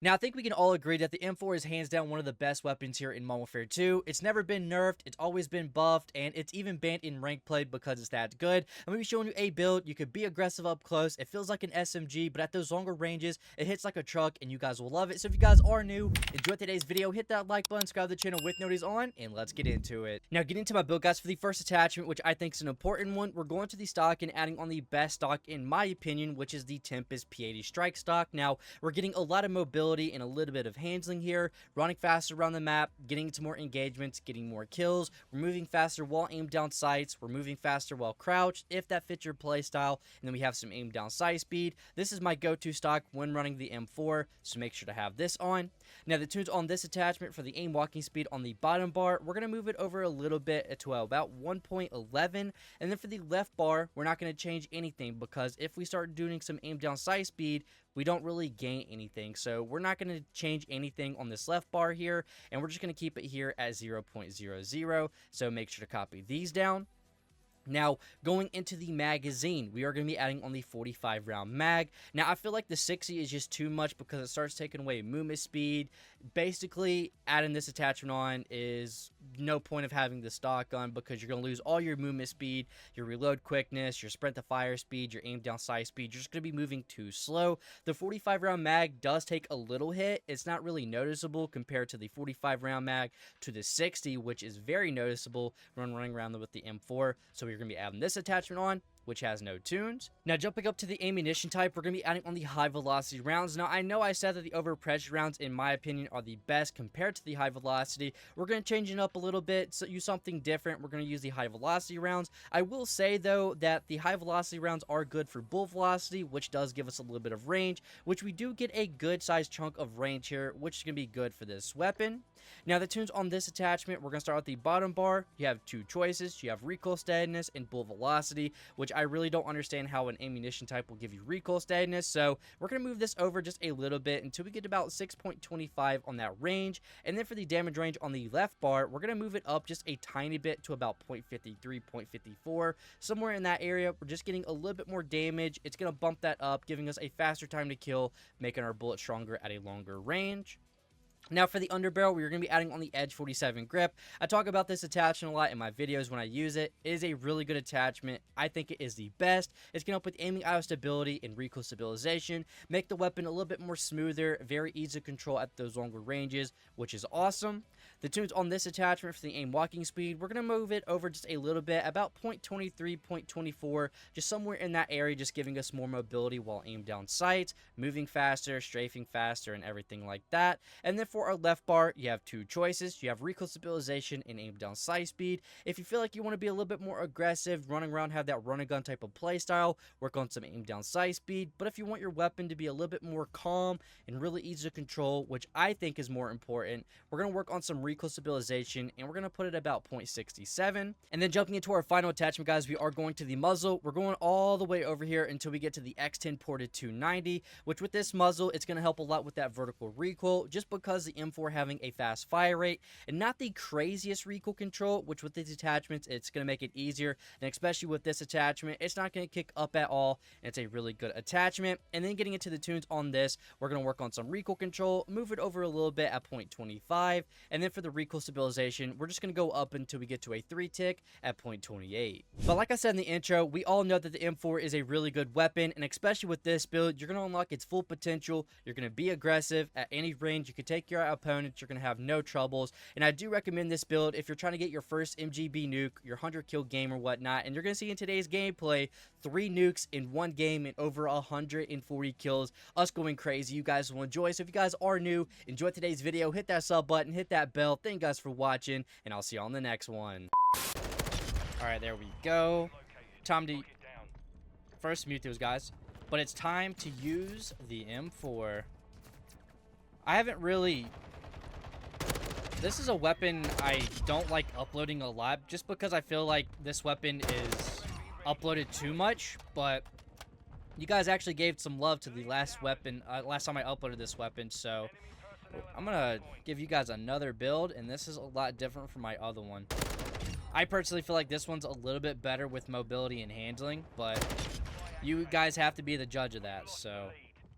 Now, I think we can all agree that the M4 is hands down one of the best weapons here in Modern Warfare 2. It's never been nerfed, it's always been buffed, and it's even banned in ranked play because it's that good. I'm going to be showing you a build. You could be aggressive up close. It feels like an SMG, but at those longer ranges, it hits like a truck, and you guys will love it. So if you guys are new, enjoy today's video, hit that like button, subscribe to the channel with notifications on, and let's get into it. Now, getting into my build, guys, for the first attachment, which I think is an important one, we're going to the stock and adding on the best stock, in my opinion, which is the Tempest P80 Strike stock. Now, we're getting a lot of mobility and a little bit of handling here, running faster around the map, getting into more engagements, getting more kills. We're moving faster while aimed down sights. We're moving faster while crouched, if that fits your play style. And then we have some aim down sight speed. This is my go-to stock when running the M4, so make sure to have this on. Now, the tunes on this attachment for the aim walking speed on the bottom bar, we're going to move it over a little bit to about 1.11. And then for the left bar, we're not going to change anything, because if we start doing some aim down sight speed, we don't really gain anything. So we're not going to change anything on this left bar here, and we're just going to keep it here at 0.00. So make sure to copy these down. Now, going into the magazine, we are going to be adding on the 45 round mag. Now, I feel like the 60 is just too much because it starts taking away movement speed. Basically, adding this attachment on is no point of having the stock on, because you're going to lose all your movement speed, your reload quickness, your sprint to fire speed, your aim down sight speed. You're just going to be moving too slow. The 45 round mag does take a little hit. It's not really noticeable compared to the 45 round mag to the 60, which is very noticeable when running around with the M4. So we're going to be adding this attachment on, which has no tunes. Now, jumping up to the ammunition type, we're going to be adding on the high velocity rounds. Now, I know I said that the overpressure rounds, in my opinion, are the best compared to the high velocity. We're going to change it up a little bit, so use something different. We're going to use the high velocity rounds. I will say, though, that the high velocity rounds are good for bullet velocity, which does give us a little bit of range, which we do get a good sized chunk of range here, which is going to be good for this weapon. Now, the tunes on this attachment, we're going to start with the bottom bar. You have two choices. You have recoil steadiness and bullet velocity, which I really don't understand how an ammunition type will give you recoil steadiness. So we're going to move this over just a little bit until we get about 6.25 on that range. And then for the damage range on the left bar, we're going to move it up just a tiny bit to about 0.53, 0.54, somewhere in that area. We're just getting a little bit more damage. It's going to bump that up, giving us a faster time to kill, making our bullet stronger at a longer range. Now, for the underbarrel, we're going to be adding on the Edge 47 grip. I talk about this attachment a lot in my videos when I use it. It is a really good attachment. I think it is the best. It's going to help with aiming IO stability and recoil stabilization, make the weapon a little bit more smoother, very easy to control at those longer ranges, which is awesome. The tunes on this attachment for the aim walking speed, we're going to move it over just a little bit, about 0.23, 0.24, just somewhere in that area, just giving us more mobility while aimed down sights, moving faster, strafing faster, and everything like that. And then for our left bar, you have two choices. You have recoil stabilization and aim down sight speed. If you feel like you want to be a little bit more aggressive, running around, have that run and gun type of play style, work on some aim down sight speed. But if you want your weapon to be a little bit more calm and really easy to control, which I think is more important, we're going to work on some recoil stabilization, and we're going to put it about 0.67. And then jumping into our final attachment, guys, we are going to the muzzle. We're going all the way over here until we get to the X10 ported 290, which with this muzzle, it's going to help a lot with that vertical recoil, just because the M4 having a fast fire rate and not the craziest recoil control, which with these attachments, it's going to make it easier. And especially with this attachment, it's not going to kick up at all. And it's a really good attachment. And then getting into the tunes on this, we're going to work on some recoil control, move it over a little bit at 0.25. And then for the recoil stabilization, we're just going to go up until we get to a 3-tick at 0.28. But like I said in the intro, we all know that the M4 is a really good weapon. And especially with this build, you're going to unlock its full potential. You're going to be aggressive at any range. You can take your opponents. You're going to have no troubles. And I do recommend this build if you're trying to get your first MGB nuke, your 100 kill game or whatnot. And you're going to see in today's gameplay 3 nukes in one game and over 140 kills. Us going crazy. You guys will enjoy. So if you guys are new, enjoy today's video. Hit that sub button. Hit that bell. Thank you guys for watching. And I'll see you on the next one. Alright, there we go. Time to first mute those guys. But it's time to use the M4. I haven't really... This is a weapon I don't like uploading a lot, just because I feel like this weapon is uploaded too much, but you guys actually gave some love to the last weapon, last time I uploaded this weapon, so I'm gonna give you guys another build, and this is a lot different from my other one. I personally feel like this one's a little bit better with mobility and handling, but you guys have to be the judge of that, so.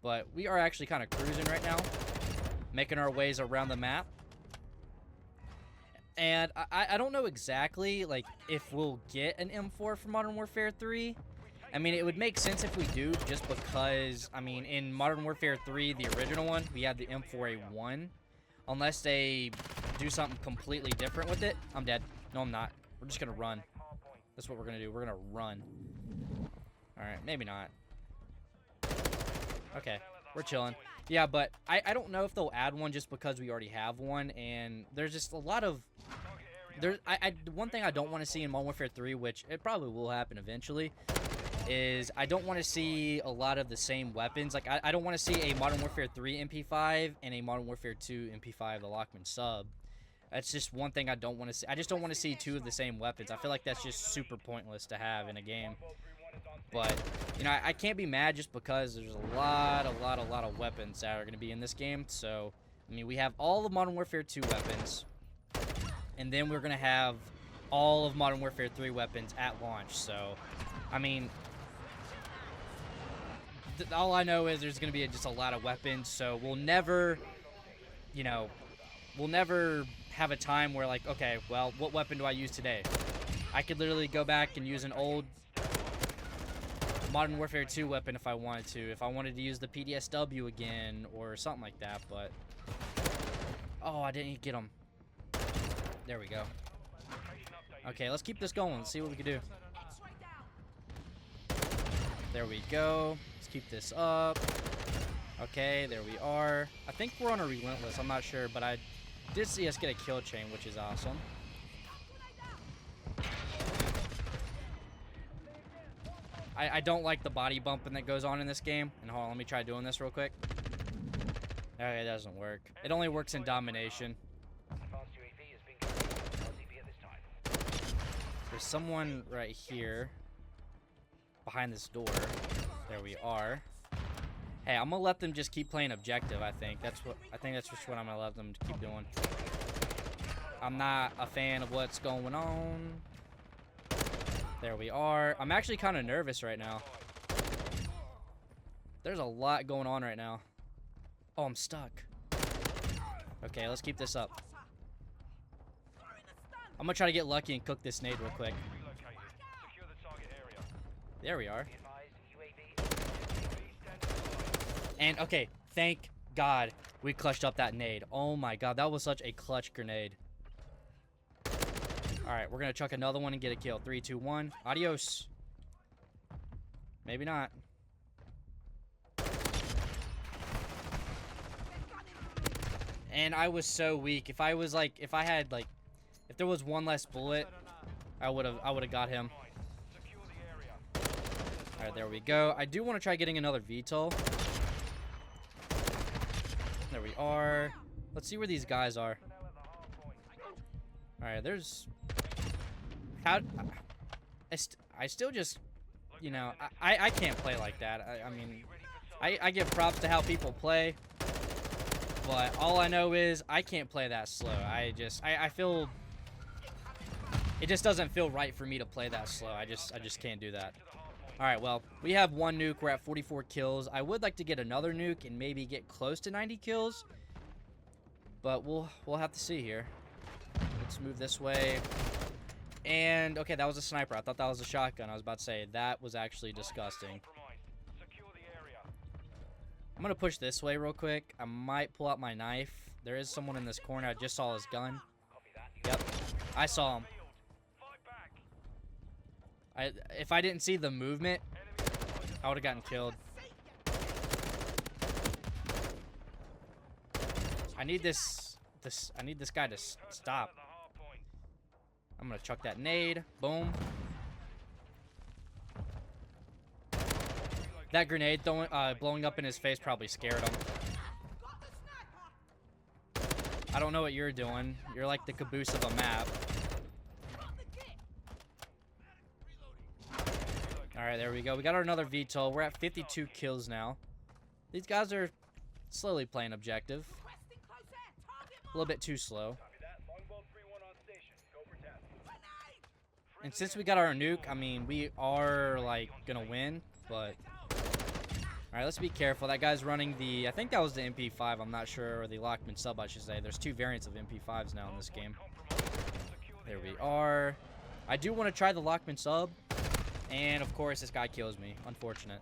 But we are actually kind of cruising right now. making our ways around the map. And I don't know exactly, like, if we'll get an M4 for Modern Warfare 3. I mean, it would make sense if we do, just because, I mean, in Modern Warfare 3, the original one, we had the M4A1. Unless they do something completely different with it. I'm dead. No, I'm not. We're just gonna run. That's what we're gonna do. We're gonna run. Alright, maybe not. Okay, we're chilling. Yeah, but I don't know if they'll add one just because we already have one, and there's just a lot of... one thing I don't want to see in Modern Warfare 3, which it probably will happen eventually, is I don't want to see a lot of the same weapons. Like, I don't want to see a Modern Warfare 3 MP5 and a Modern Warfare 2 MP5, the Lockman sub. That's just one thing I don't want to see. I just don't want to see two of the same weapons. I feel like that's just super pointless to have in a game. But, you know, I can't be mad just because there's a lot of weapons that are going to be in this game. So, I mean, we have all the Modern Warfare 2 weapons. And then we're going to have all of Modern Warfare 3 weapons at launch. So, I mean, all I know is there's going to be just a lot of weapons. So, we'll never, you know, have a time where, like, okay, well, what weapon do I use today? I could literally go back and use an old Modern Warfare 2 weapon if I wanted to. If I wanted to use the PDSW again or something like that, but... Oh, I didn't get him. There we go. Okay, let's keep this going. Let's see what we can do. There we go. Let's keep this up. Okay, there we are. I think we're on a Relentless. I'm not sure, but I did see us get a kill chain, which is awesome. I don't like the body bumping that goes on in this game. And hold on, let me try doing this real quick. Okay, it doesn't work. It only works in domination. There's someone right here behind this door. There we are. Hey, I'm gonna let them just keep playing objective. I think that's just what I'm gonna let them keep doing. I'm not a fan of what's going on. There we are. I'm actually kind of nervous right now. There's a lot going on right now. Oh, I'm stuck. Okay, let's keep this up. I'm gonna try to get lucky and cook this nade real quick. There we are. And, okay, thank God we clutched up that nade. Oh my God, that was such a clutch grenade. Alright, we're gonna chuck another one and get a kill. 3, 2, 1. Adios. Maybe not. And I was so weak. If I was like, if there was one less bullet, I would have got him. Alright, there we go. I do want to try getting another VTOL. There we are. Let's see where these guys are. Alright, there's... I still just... You know, I can't play like that. I mean, I give props to how people play. But all I know is I can't play that slow. I feel... It just doesn't feel right for me to play that slow. I just can't do that. Alright, well, we have one nuke. We're at 44 kills. I would like to get another nuke and maybe get close to 90 kills. But we'll have to see here. Let's move this way. And, okay, that was a sniper. I thought that was a shotgun. I was about to say, that was actually disgusting. I'm going to push this way real quick. I might pull out my knife. There is someone in this corner. I just saw his gun. Yep, I saw him. If I didn't see the movement, I would have gotten killed. I need this guy to stop. I'm gonna chuck that nade. Boom. That grenade blowing up in his face probably scared him. I don't know what you're doing. You're like the caboose of a map. Alright, there we go. We got another VTOL. We're at 52 kills now. These guys are slowly playing objective. A little bit too slow. And since we got our nuke, I mean, we are, like, gonna win, but... Alright, let's be careful. That guy's running the... I think that was the MP5. I'm not sure. Or the Lockman sub, I should say. There's 2 variants of MP5s now in this game. There we are. I do want to try the Lockman sub. And, of course, this guy kills me. Unfortunate.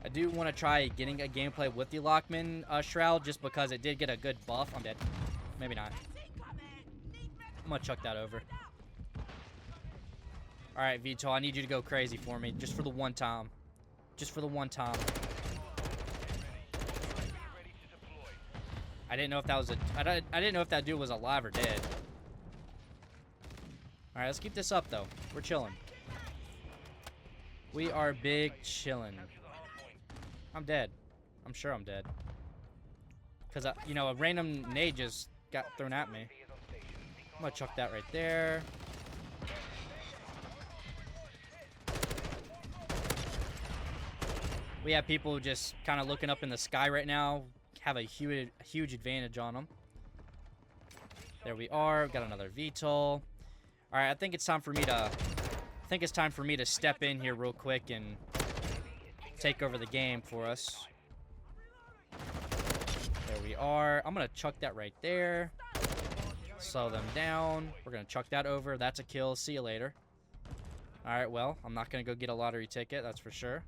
I do want to try getting a gameplay with the Lockman Shroud just because it did get a good buff. I'm dead. Maybe not. I'm going to chuck that over. Alright, Vito, I need you to go crazy for me. Just for the one time. Just for the one time. I didn't know if that was I didn't know if that dude was alive or dead. Alright, let's keep this up, though. We're chilling. We are big chilling. I'm dead. I'm sure I'm dead. Because, you know, a random nade just got thrown at me. I'm going to chuck that right there. We have people just kind of looking up in the sky right now. Have a huge advantage on them. There we are. Got another VTOL. All right, I think it's time for me to step in here real quick and take over the game for us. There we are. I'm gonna chuck that right there. Slow them down. We're gonna chuck that over. That's a kill. See you later. All right. Well, I'm not gonna go get a lottery ticket. That's for sure.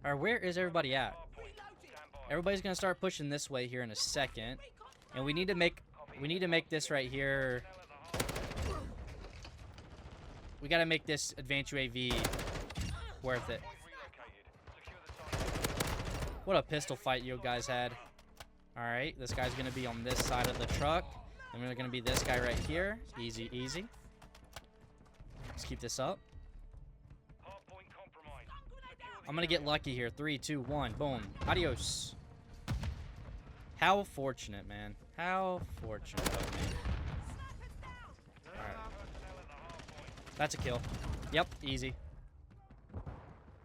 All right, where is everybody at? Everybody's gonna start pushing this way here in a second, and we need to make this right here. We gotta make this advanced UAV worth it. What a pistol fight you guys had. All right, this guy's gonna be on this side of the truck, and we're gonna be this guy right here. Easy, easy. Let's keep this up. I'm gonna get lucky here. 3, 2, 1. Boom. Adios. How fortunate, man. How fortunate of me. Alright. That's a kill. Yep, easy.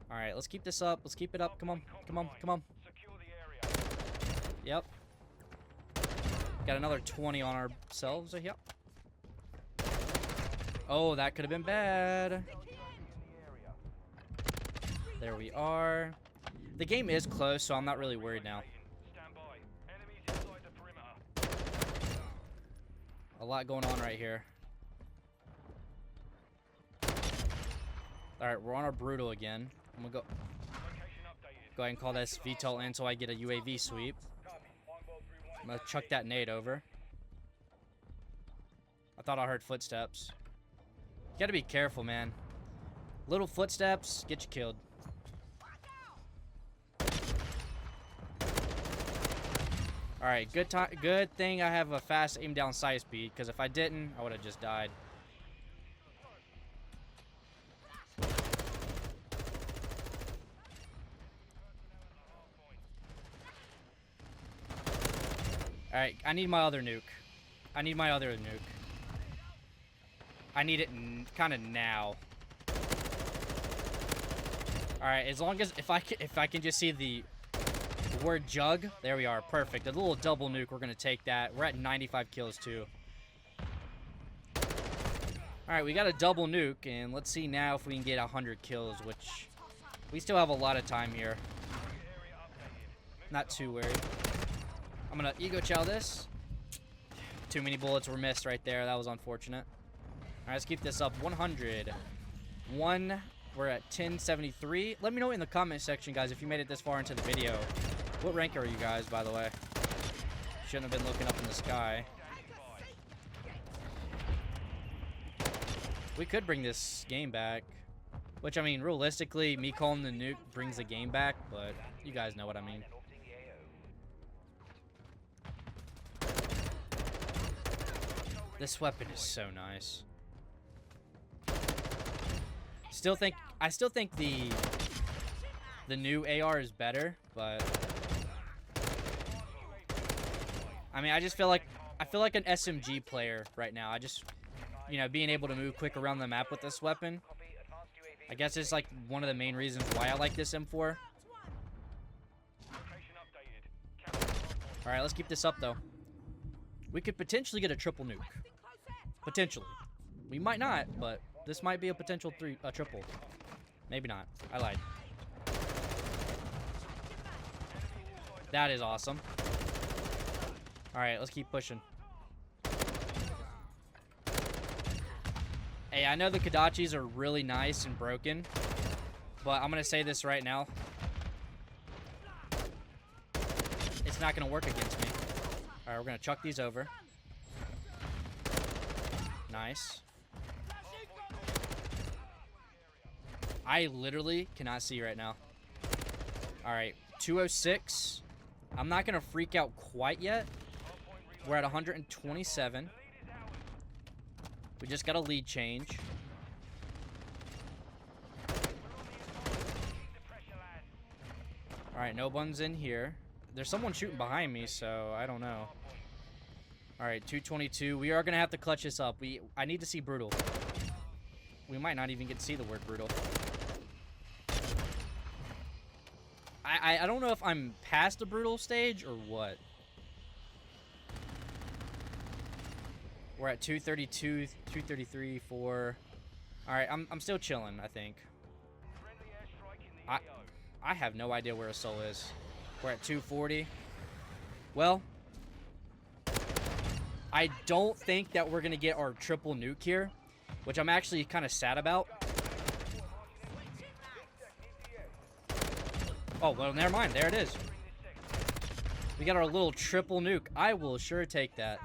Alright, let's keep this up. Let's keep it up. Come on. Come on. Come on. Yep. Got another 20 on ourselves. Yep. Oh, that could have been bad. There we are. The game is close, so I'm not really worried now. A lot going on right here. Alright, we're on our Brutal again. I'm gonna go ahead and call this VTOL in so I get a UAV sweep. I'm gonna chuck that nade over. I thought I heard footsteps. You gotta be careful, man. Little footsteps get you killed. Alright, good thing I have a fast aim down sight speed, because if I didn't, I would have just died. Alright, I need my other nuke. I need my other nuke. I need it kind of now. Alright, as long as if I can just see the word jug, there we are, perfect. A little double nuke, we're gonna take that. We're at 95 kills too. Alright, we got a double nuke, and let's see now if we can get 100 kills, which we still have a lot of time here. Not too worried. I'm gonna ego chow this. Too many bullets were missed right there. That was unfortunate. Alright, let's keep this up. 100. We're at 1073. Let me know in the comment section, guys, if you made it this far into the video. What rank are you guys, by the way? Shouldn't have been looking up in the sky. We could bring this game back. Which, I mean, realistically, me calling the nuke brings the game back, but you guys know what I mean. This weapon is so nice. I still think the new AR is better, but I mean, I feel like an SMG player right now. You know, being able to move quick around the map with this weapon. I guess it's like one of the main reasons why I like this M4. All right, let's keep this up though. We could potentially get a triple nuke. Potentially. We might not, but this might be a potential triple. Maybe not. I lied. That is awesome. Alright, let's keep pushing. Hey, I know the Kodachis are really nice and broken, but I'm going to say this right now. It's not going to work against me. Alright, we're going to chuck these over. Nice. I literally cannot see right now. Alright, 206. I'm not going to freak out quite yet. We're at 127. We just got a lead change. Alright, no one's in here. There's someone shooting behind me, so I don't know. Alright, 222. We are going to have to clutch this up. I need to see brutal. We might not even get to see the word brutal. I don't know if I'm past the brutal stage or what. We're at 232, 233, 4. Alright, I'm still chilling, I think. I have no idea where a soul is. We're at 240. Well, I don't think that we're going to get our triple nuke here, which I'm actually kind of sad about. Oh, well, never mind. There it is. We got our little triple nuke. I will sure take that.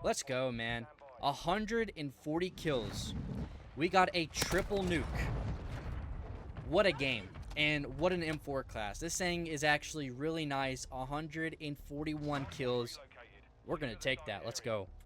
Let's go, man. 140 kills. We got a triple nuke. What a game. And what an M4 class. This thing is actually really nice. 141 kills. We're going to take that. Let's go.